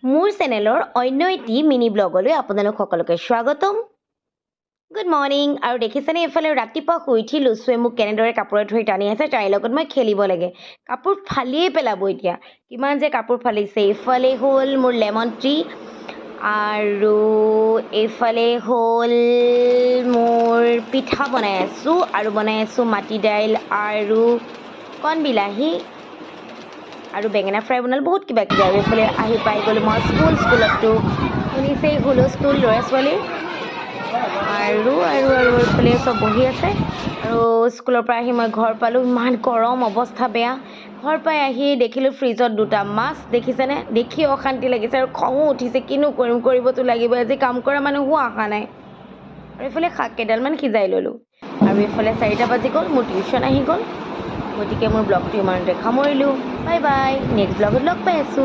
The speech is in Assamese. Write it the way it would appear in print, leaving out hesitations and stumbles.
মোৰ চেনেলৰ অন্য এটি মিনি ব্লগলৈ আপোনালোক সকলোকে স্বাগতম। Good morning. আৰু দেখিছেনে এইফালে ৰাতিপুৱা শুই উঠি লুচুৱে মোক কেনেদৰে কাপোৰে ধৰি টানি আছে, তাইৰ লগত মই খেলিব লাগে। কাপোৰ ফালিয়েই পেলাব এতিয়া, কিমান যে কাপোৰ ফালিছে। এইফালে হ'ল মোৰ লেমন ট্ৰী আৰু এইফালে হ'ল মোৰ পিঠা বনাই আছোঁ আৰু বনাই আছোঁ মাটি দাইল আৰু কণ বিলাহী আৰু বেঙেনা ফ্ৰাই বনালোঁ, বহুত কিবা কিবি। আৰু এইফালে আহি পাই গ'লোঁ মই স্কুলতো শুনিছেই হুলস্থুল ল'ৰা ছোৱালী আৰু এইফালে চব বহি আছে। আৰু স্কুলৰ পৰা আহি মই ঘৰ পালোঁ, ইমান গৰম, অৱস্থা বেয়া। ঘৰ পাই আহি দেখিলোঁ ফ্ৰিজত দুটা মাছ, দেখিছেনে? দেখি অশান্তি লাগিছে আৰু খঙো উঠিছে, কিনো কৰিম, কৰিবতো লাগিব, আজি কাম কৰা মানুহো অহা নাই। আৰু এইফালে শাক কেইডালমান সিজাই ল'লোঁ। আৰু এইফালে 4টা বাজি গ'ল, মোৰ টিউশ্যন আহি গ'ল। গতিকে মোৰ ব্লগটো ইমানতে সামৰিলোঁ। বাই বাই, নেক্সট ব্লগত লগ পাই আছোঁ।